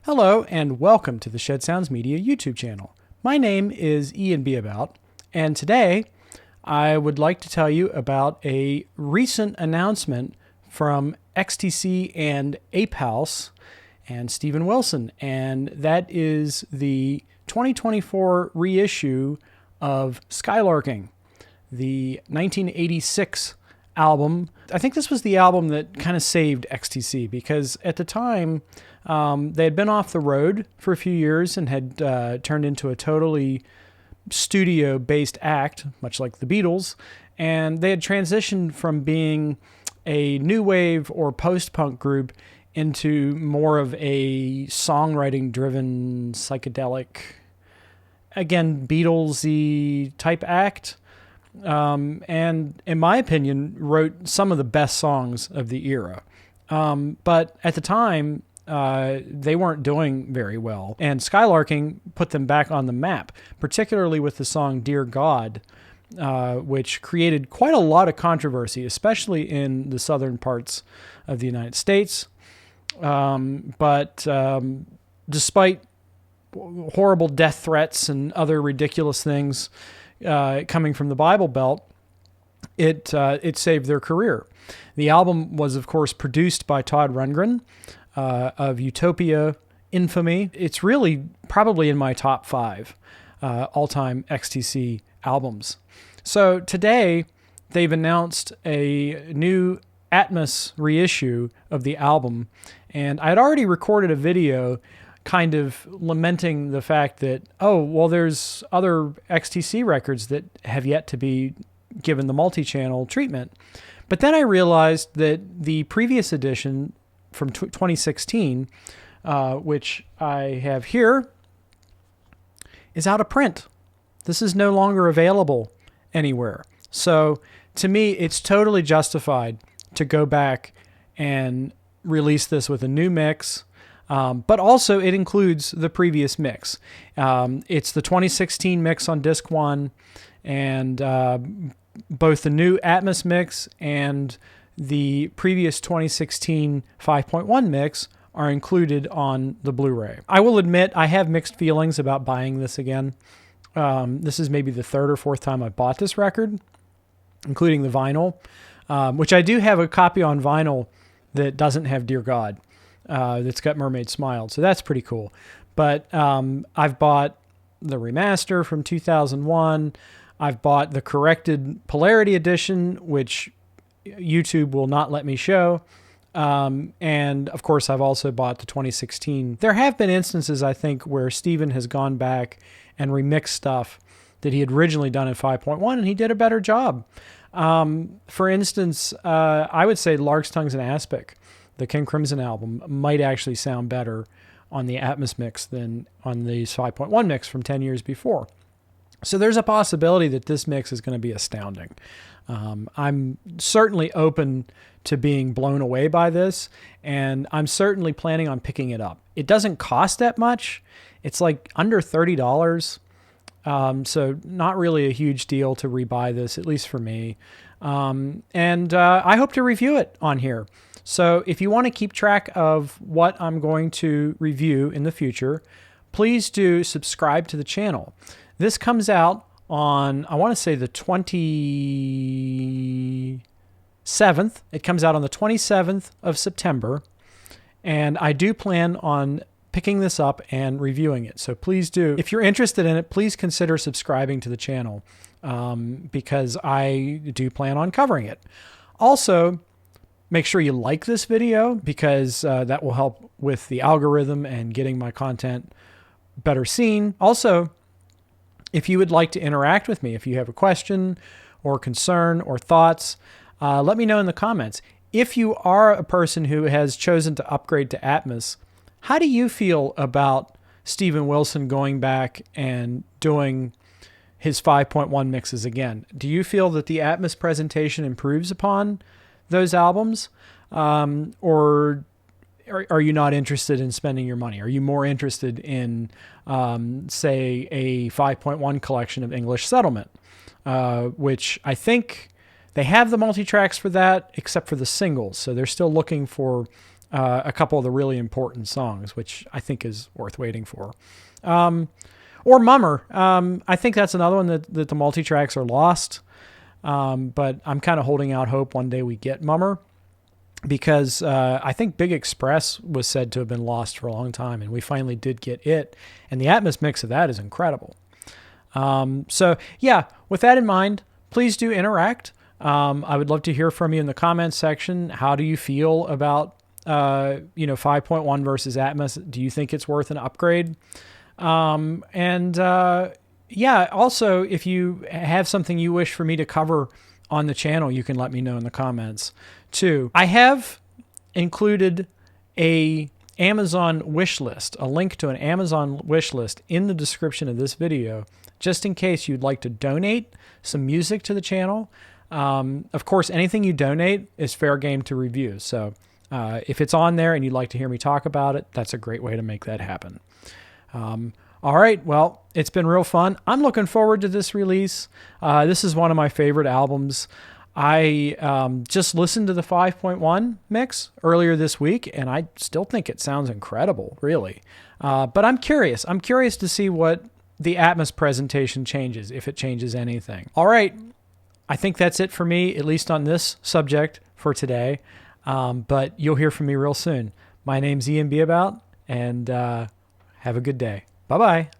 Hello and welcome to the Shed Sounds Media YouTube channel. My name is Ian Beabout, and today I would like to tell you about a recent announcement from XTC and Ape House and Steven Wilson, and that is the 2024 reissue of Skylarking, the 1986 album. I think this was the album that kind of saved XTC because at the time they had been off the road for a few years and had turned into a totally studio-based act, much like the Beatles, and they had transitioned from being a new wave or post-punk group into more of a songwriting-driven, psychedelic, again, Beatles-y type act. And in my opinion, wrote some of the best songs of the era. But at the time, they weren't doing very well. And Skylarking put them back on the map, particularly with the song Dear God, which created quite a lot of controversy, especially in the southern parts of the United States. But despite horrible death threats and other ridiculous things coming from the Bible Belt, it saved their career. The album was, of course, produced by Todd Rundgren of Utopia infamy. It's really probably in my top 5 all-time XTC albums. So today, they've announced a new Atmos reissue of the album, and I had already recorded a video kind of lamenting the fact that, oh, well, there's other XTC records that have yet to be given the multi-channel treatment. But then I realized that the previous edition from 2016, which I have here, is out of print. This is no longer available anywhere. So to me, it's totally justified to go back and release this with a new mix. But also it includes the previous mix. It's the 2016 mix on disc 1, and both the new Atmos mix and the previous 2016 5.1 mix are included on the Blu-ray. I will admit I have mixed feelings about buying this again. This is maybe the 3rd or 4th time I bought this record, including the vinyl, which I do have a copy on vinyl that doesn't have Dear God. That's got Mermaid Smiled, so that's pretty cool. But I've bought the remaster from 2001. I've bought the corrected Polarity edition, which YouTube will not let me show. And of course, I've also bought the 2016. There have been instances, I think, where Steven has gone back and remixed stuff that he had originally done in 5.1, and he did a better job. For instance, I would say Lark's Tongues and Aspic, the King Crimson album, might actually sound better on the Atmos mix than on the 5.1 mix from 10 years before. So there's a possibility that this mix is going to be astounding. I'm certainly open to being blown away by this, and I'm certainly planning on picking it up. It doesn't cost that much. It's like under $30. So not really a huge deal to rebuy this, at least for me. And I hope to review it on here. So if you want to keep track of what I'm going to review in the future, please do subscribe to the channel. This comes out on, I want to say the 27th. It comes out on the 27th of September. And I do plan on picking this up and reviewing it. So please do. If you're interested in it, please consider subscribing to the channel because I do plan on covering it. Also, make sure you like this video because that will help with the algorithm and getting my content better seen. Also, if you would like to interact with me, if you have a question or concern or thoughts, let me know in the comments. If you are a person who has chosen to upgrade to Atmos, how do you feel about Steven Wilson going back and doing his 5.1 mixes again? Do you feel that the Atmos presentation improves upon those albums? Or are you not interested in spending your money? Are you more interested in, say, a 5.1 collection of English Settlement, which I think they have the multi-tracks for that, except for the singles. So they're still looking for a couple of the really important songs, which I think is worth waiting for. Or Mummer. I think that's another one that the multi-tracks are lost. But I'm kind of holding out hope one day we get Mummer, because I think Big Express was said to have been lost for a long time, and we finally did get it. And the Atmos mix of that is incredible. So yeah, with that in mind, please do interact. I would love to hear from you in the comments section. How do you feel about 5.1 versus Atmos? Do you think it's worth an upgrade? Yeah, also, if you have something you wish for me to cover on the channel, you can let me know in the comments too. I have included a Amazon wish list, a link to an Amazon wish list in the description of this video, just in case you'd like to donate some music to the channel. Of course, anything you donate is fair game to review. So if it's on there and you'd like to hear me talk about it, that's a great way to make that happen. All right, well, it's been real fun. I'm looking forward to this release. This is one of my favorite albums. I just listened to the 5.1 mix earlier this week, and I still think it sounds incredible, really. But I'm curious. I'm curious to see what the Atmos presentation changes, if it changes anything. All right, I think that's it for me, at least on this subject for today. But you'll hear from me real soon. My name's Ian Beabout, and have a good day. Bye-bye.